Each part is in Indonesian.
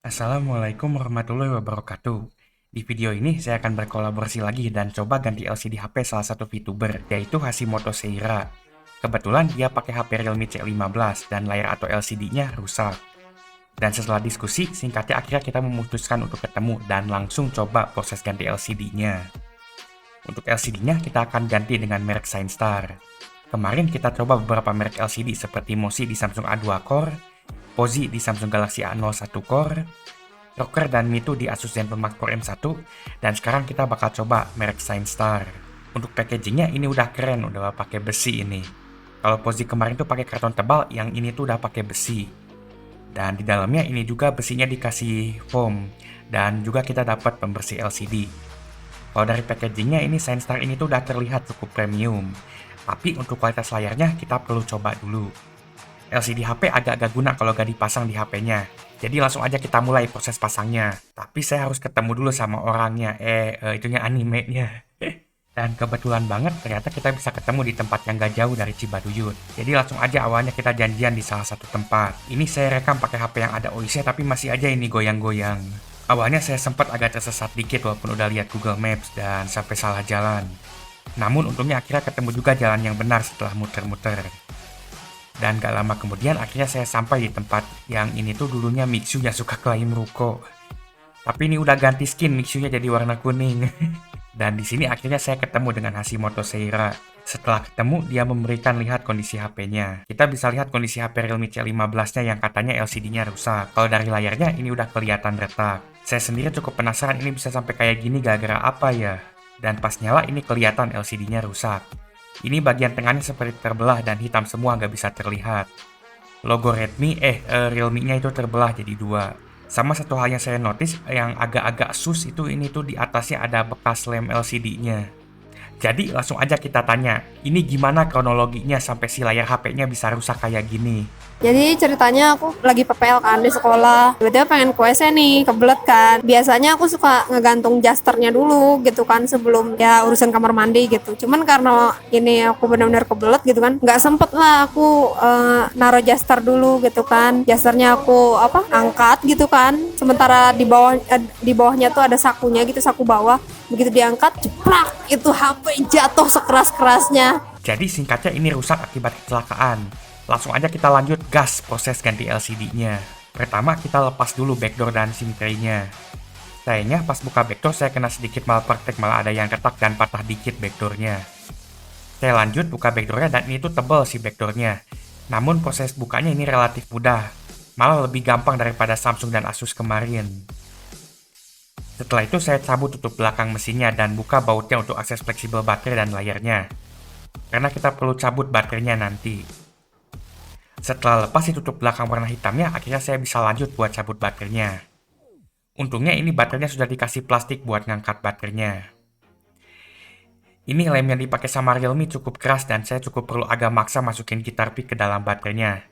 Assalamualaikum warahmatullahi wabarakatuh. Di video ini saya akan berkolaborasi lagi dan coba ganti LCD HP salah satu VTuber, yaitu Hashimoto Seira. Kebetulan dia pakai HP Realme C15 dan layar atau LCD-nya rusak. Dan setelah diskusi, singkatnya akhirnya kita memutuskan untuk ketemu dan langsung coba proses ganti LCD-nya. Untuk LCD-nya kita akan ganti dengan merek Shinestar. Kemarin kita coba beberapa merek LCD seperti Moshi di Samsung A2 Core, Pozi di Samsung Galaxy A01 Core, Rocker dan Mitu di Asus ZenBook Max Pro M1, dan sekarang kita bakal coba merek Shinestar. Untuk packagingnya ini udah keren, udah pakai besi ini. Kalau Pozi kemarin tuh pakai karton tebal, yang ini tuh udah pakai besi. Dan di dalamnya ini juga besinya dikasih foam, dan juga kita dapat pembersih LCD. Kalau dari packagingnya ini Shinestar ini tuh udah terlihat cukup premium. Tapi untuk kualitas layarnya kita perlu coba dulu. LCD HP agak-agak guna kalau gak dipasang di HP-nya. Jadi langsung aja kita mulai proses pasangnya. Tapi saya harus ketemu dulu sama orangnya. Itunya animenya. Dan kebetulan banget ternyata kita bisa ketemu di tempat yang gak jauh dari Cibaduyut. Jadi langsung aja awalnya kita janjian di salah satu tempat. Ini saya rekam pakai HP yang ada OIS tapi masih aja ini goyang-goyang. Awalnya saya sempat agak tersesat dikit walaupun udah lihat Google Maps dan sampai salah jalan. Namun untungnya akhirnya ketemu juga jalan yang benar setelah muter-muter. Dan gak lama kemudian akhirnya saya sampai di tempat yang ini tuh dulunya Mixu yang suka klaim ruko. Tapi ini udah ganti skin, Mixu-nya jadi warna kuning. Dan di sini akhirnya saya ketemu dengan Hashimoto Seira. Setelah ketemu, dia memberikan lihat kondisi HP-nya. Kita bisa lihat kondisi HP Realme C15-nya yang katanya LCD-nya rusak. Kalau dari layarnya ini udah kelihatan retak. Saya sendiri cukup penasaran ini bisa sampai kayak gini gara-gara apa ya. Dan pas nyala ini kelihatan LCD-nya rusak. Ini bagian tengahnya seperti terbelah dan hitam semua nggak bisa terlihat. Logo Realme-nya itu terbelah jadi dua. Sama satu hal yang saya notice yang agak-agak sus itu ini tuh di atasnya ada bekas lem LCD-nya. Jadi langsung aja kita tanya, ini gimana kronologinya sampai si layar HP-nya bisa rusak kayak gini? Jadi ceritanya aku lagi PPL kan di sekolah. Tiba-tiba pengen ke WC nih, kebelet kan. Biasanya aku suka ngegantung jasternya dulu gitu kan sebelum ya urusan kamar mandi gitu. Cuman karena ini aku benar-benar kebelet gitu kan, nggak sempet lah aku naruh jaster dulu gitu kan. Jasternya aku angkat gitu kan. Sementara di bawahnya tuh ada sakunya gitu, saku bawah. Begitu diangkat, jeplak, itu HP jatuh sekeras-kerasnya. Jadi singkatnya ini rusak akibat kecelakaan. Langsung aja kita lanjut gas proses ganti LCD-nya. Pertama kita lepas dulu backdoor dan SIM tray-nya. Sayangnya pas buka backdoor saya kena sedikit malpraktek, malah ada yang retak dan patah dikit backdoor-nya. Saya lanjut buka backdoor-nya dan ini tuh tebal si backdoor-nya. Namun proses bukanya ini relatif mudah. Malah lebih gampang daripada Samsung dan Asus kemarin. Setelah itu saya cabut tutup belakang mesinnya dan buka bautnya untuk akses fleksibel baterai dan layarnya. Karena kita perlu cabut baterainya nanti. Setelah lepas si tutup belakang warna hitamnya, akhirnya saya bisa lanjut buat cabut baterainya. Untungnya ini baterainya sudah dikasih plastik buat ngangkat baterainya. Ini lem yang dipakai sama Realme cukup keras dan saya cukup perlu agak maksa masukin gitar pick ke dalam baterainya.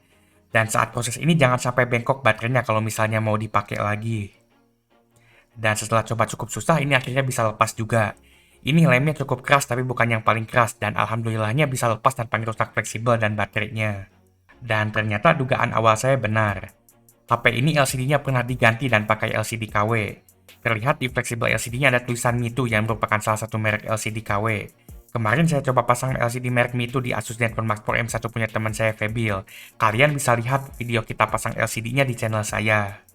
Dan saat proses ini jangan sampai bengkok baterainya kalau misalnya mau dipakai lagi. Dan setelah coba cukup susah, ini akhirnya bisa lepas juga. Ini lemnya cukup keras tapi bukan yang paling keras dan alhamdulillahnya bisa lepas tanpa ngerusak fleksibel dan baterainya. Dan ternyata dugaan awal saya benar. HP ini LCD-nya pernah diganti dan pakai LCD KW. Terlihat di fleksibel LCD-nya ada tulisan Mitu yang merupakan salah satu merek LCD KW. Kemarin saya coba pasang LCD merek Mitu di Asus ZenBook Max Pro M1 punya teman saya Febil. Kalian bisa lihat video kita pasang LCD-nya di channel saya.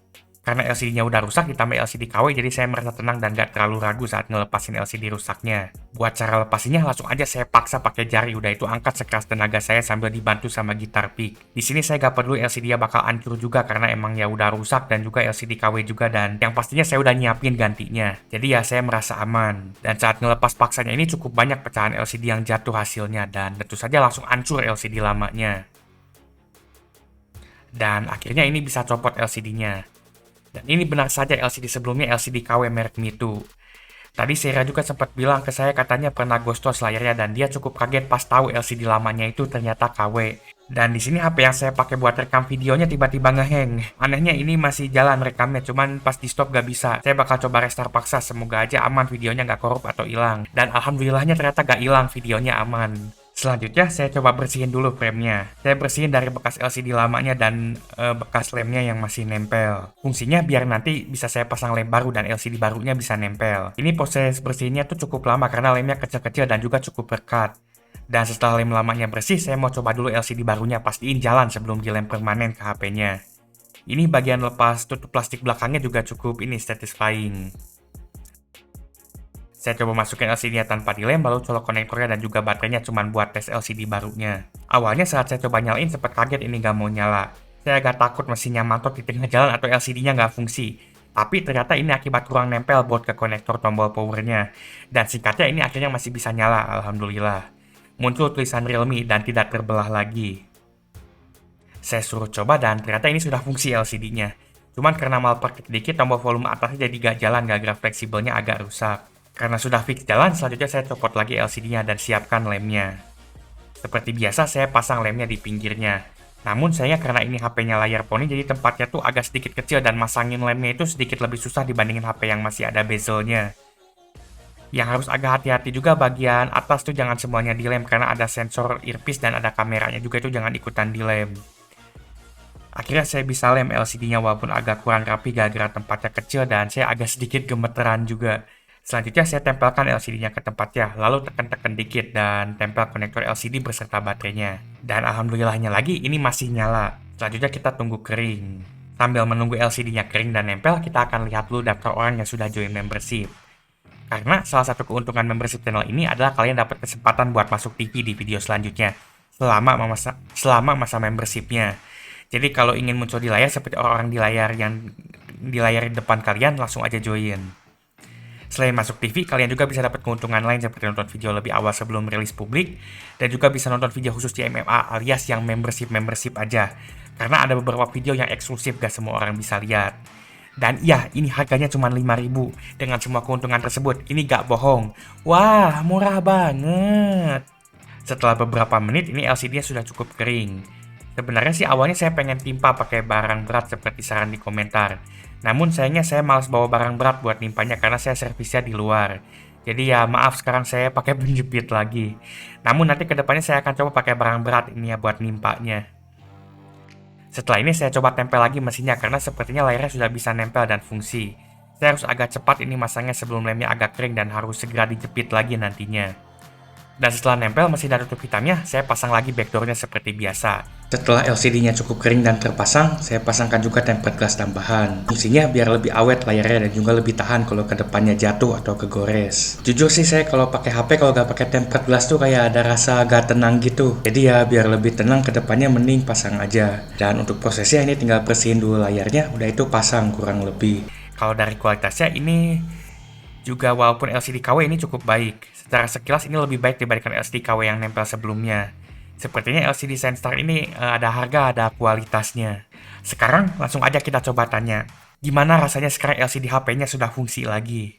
Karena LCD-nya udah rusak ditambah LCD KW, jadi saya merasa tenang dan gak terlalu ragu saat ngelepasin LCD rusaknya. Buat cara lepasinnya langsung aja saya paksa pakai jari, udah itu angkat sekeras tenaga saya sambil dibantu sama gitar pick. Di sini saya gak peduli LCD-nya bakal hancur juga karena emang ya udah rusak dan juga LCD KW juga, dan yang pastinya saya udah nyiapin gantinya. Jadi ya saya merasa aman. Dan saat ngelepas paksanya ini cukup banyak pecahan LCD yang jatuh hasilnya dan tentu saja langsung hancur LCD lamanya. Dan akhirnya ini bisa copot LCD-nya. Dan ini benar saja LCD sebelumnya LCD KW merek Mitu. Tadi Seira juga sempat bilang ke saya katanya pernah ghostos layarnya dan dia cukup kaget pas tahu LCD lamanya itu ternyata KW. Dan di sini HP yang saya pakai buat rekam videonya tiba-tiba ngeheng. Anehnya ini masih jalan rekamnya, cuman pas di stop gak bisa. Saya bakal coba restart paksa, semoga aja aman videonya gak korup atau hilang. Dan alhamdulillahnya ternyata gak hilang, videonya aman. Selanjutnya saya coba bersihin dulu framenya. Saya bersihin dari bekas LCD lamanya dan bekas lemnya yang masih nempel. Fungsinya biar nanti bisa saya pasang lem baru dan LCD barunya bisa nempel. Ini proses bersihinnya tuh cukup lama karena lemnya kecil-kecil dan juga cukup berkat. Dan setelah lem lamanya bersih, saya mau coba dulu LCD barunya, pastiin jalan sebelum dilem permanen ke HP-nya. Ini bagian lepas tutup plastik belakangnya juga cukup satisfying. Saya coba masukin LCD-nya tanpa dilem, lalu colok konektornya dan juga baterainya cuma buat tes LCD barunya. Awalnya saat saya coba nyalain sempat kaget ini nggak mau nyala. Saya agak takut mesinnya mantot di tengah jalan atau LCD-nya nggak fungsi. Tapi ternyata ini akibat kurang nempel buat ke konektor tombol powernya. Dan singkatnya ini akhirnya masih bisa nyala, alhamdulillah. Muncul tulisan Realme dan tidak terbelah lagi. Saya suruh coba dan ternyata ini sudah fungsi LCD-nya. Cuman karena malpraktik dikit, tombol volume atasnya jadi gak jalan gara-gara fleksibelnya agak rusak. Karena sudah fix jalan, selanjutnya saya copot lagi LCD-nya dan siapkan lemnya. Seperti biasa, saya pasang lemnya di pinggirnya. Namun sayangnya karena ini HP-nya layar poni, jadi tempatnya tuh agak sedikit kecil dan masangin lemnya itu sedikit lebih susah dibandingin HP yang masih ada bezelnya. Yang harus agak hati-hati juga bagian atas tuh jangan semuanya dilem karena ada sensor earpiece dan ada kameranya juga itu jangan ikutan dilem. Akhirnya saya bisa lem LCD-nya walaupun agak kurang rapi gara-gara tempatnya kecil dan saya agak sedikit gemeteran juga. Selanjutnya saya tempelkan LCD-nya ke tempatnya, lalu tekan-tekan dikit dan tempel konektor LCD beserta baterainya. Dan alhamdulillahnya lagi, ini masih nyala. Selanjutnya kita tunggu kering. Sambil menunggu LCD-nya kering dan nempel, kita akan lihat dulu daftar orang yang sudah join membership. Karena salah satu keuntungan membership channel ini adalah kalian dapat kesempatan buat masuk TV di video selanjutnya, selama masa membershipnya. Jadi kalau ingin muncul di layar seperti orang-orang di layar depan kalian, langsung aja join. Selain masuk TV, kalian juga bisa dapat keuntungan lain seperti nonton video lebih awal sebelum rilis publik, dan juga bisa nonton video khusus di MMA alias yang membership aja. Karena ada beberapa video yang eksklusif gak semua orang bisa lihat. Dan iya, ini harganya cuma 5.000. Dengan semua keuntungan tersebut, ini gak bohong. Wah, murah banget. Setelah beberapa menit, ini LCD-nya sudah cukup kering. Sebenarnya sih awalnya saya pengen timpa pakai barang berat seperti saran di komentar. Namun sayangnya saya malas bawa barang berat buat nimpanya karena saya servisnya di luar. Jadi ya maaf sekarang saya pakai penjepit lagi. Namun nanti kedepannya saya akan coba pakai barang berat ini ya buat nimpanya. Setelah ini saya coba tempel lagi mesinnya karena sepertinya layarnya sudah bisa nempel dan fungsi. Saya harus agak cepat ini masangnya sebelum lemnya agak kering dan harus segera dijepit lagi nantinya. Dan setelah nempel mesin dan tutup hitamnya, saya pasang lagi backdoornya seperti biasa. Setelah LCD-nya cukup kering dan terpasang, saya pasangkan juga tempered glass tambahan. Fungsinya biar lebih awet layarnya dan juga lebih tahan kalau ke depannya jatuh atau kegores. Jujur sih saya kalau pakai HP kalau gak pakai tempered glass tuh kayak ada rasa gak tenang gitu. Jadi ya biar lebih tenang ke depannya mending pasang aja. Dan untuk prosesnya ini tinggal bersihin dulu layarnya, udah itu pasang kurang lebih. Kalau dari kualitasnya ini juga walaupun LCD KW ini cukup baik. Secara sekilas ini lebih baik dibandingkan LCD KW yang nempel sebelumnya. Sepertinya LCD Senstar ini ada harga, ada kualitasnya. Sekarang langsung aja kita coba tanya, gimana rasanya sekarang LCD HP-nya sudah fungsi lagi?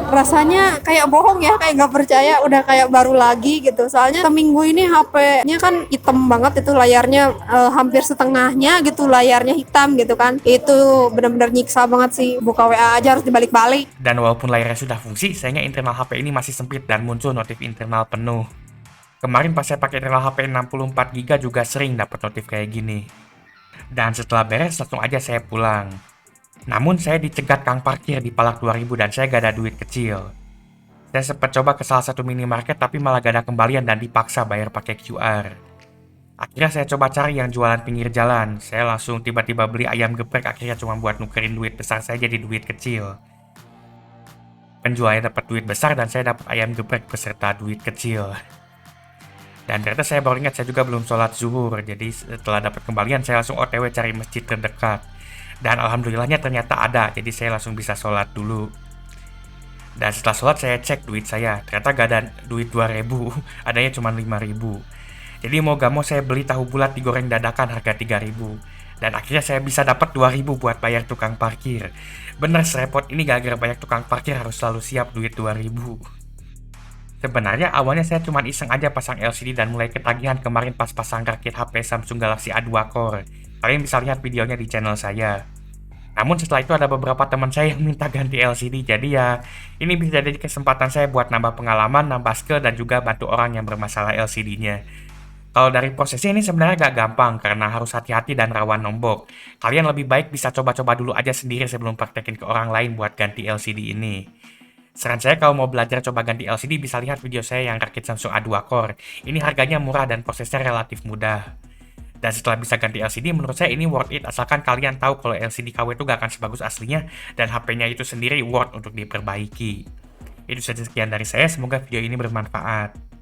Rasanya kayak bohong ya, kayak nggak percaya udah kayak baru lagi gitu. Soalnya seminggu ini HP-nya kan hitam banget itu layarnya, hampir setengahnya gitu layarnya hitam gitu kan. Itu benar-benar nyiksa banget sih, buka WA aja harus dibalik-balik. Dan walaupun layarnya sudah fungsi, sayangnya internal HP ini masih sempit dan muncul notif internal penuh. Kemarin pas saya pakai internal HP 64GB juga sering dapat notif kayak gini. Dan setelah beres langsung aja saya pulang. Namun saya dicegat kang parkir di Palak 2000 dan saya gak ada duit kecil. Saya sempat coba ke salah satu minimarket tapi malah gak ada kembalian dan dipaksa bayar pakai QR. Akhirnya saya coba cari yang jualan pinggir jalan. Saya langsung tiba-tiba beli ayam geprek akhirnya cuma buat nukerin duit besar saya jadi duit kecil. Penjualnya dapat duit besar dan saya dapat ayam geprek beserta duit kecil. Dan ternyata saya baru ingat saya juga belum sholat zuhur. Jadi setelah dapat kembalian saya langsung OTW cari masjid terdekat. Dan alhamdulillahnya ternyata ada, jadi saya langsung bisa sholat dulu. Dan setelah sholat saya cek duit saya, ternyata gak ada duit 2.000, adanya cuma 5.000. Jadi mau gak mau saya beli tahu bulat digoreng dadakan harga 3.000. Dan akhirnya saya bisa dapat 2.000 buat bayar tukang parkir. Bener serepot ini gara-gara banyak tukang parkir harus selalu siap duit 2.000. Sebenarnya awalnya saya cuma iseng aja pasang LCD dan mulai ketagihan kemarin pas pasang rakit HP Samsung Galaxy A2 Core. Kalian bisa lihat videonya di channel saya. Namun setelah itu ada beberapa teman saya yang minta ganti LCD, jadi ya ini bisa jadi kesempatan saya buat nambah pengalaman, nambah skill, dan juga bantu orang yang bermasalah LCD-nya. Kalau dari prosesnya ini sebenarnya gak gampang karena harus hati-hati dan rawan nombok. Kalian lebih baik bisa coba-coba dulu aja sendiri sebelum praktekin ke orang lain buat ganti LCD ini. Saran saya kalau mau belajar coba ganti LCD bisa lihat video saya yang rakit Samsung A2 Core. Ini harganya murah dan prosesnya relatif mudah. Dan setelah bisa ganti LCD, menurut saya ini worth it asalkan kalian tahu kalau LCD KW itu gak akan sebagus aslinya dan HP-nya itu sendiri worth untuk diperbaiki. Itu saja sekian dari saya, semoga video ini bermanfaat.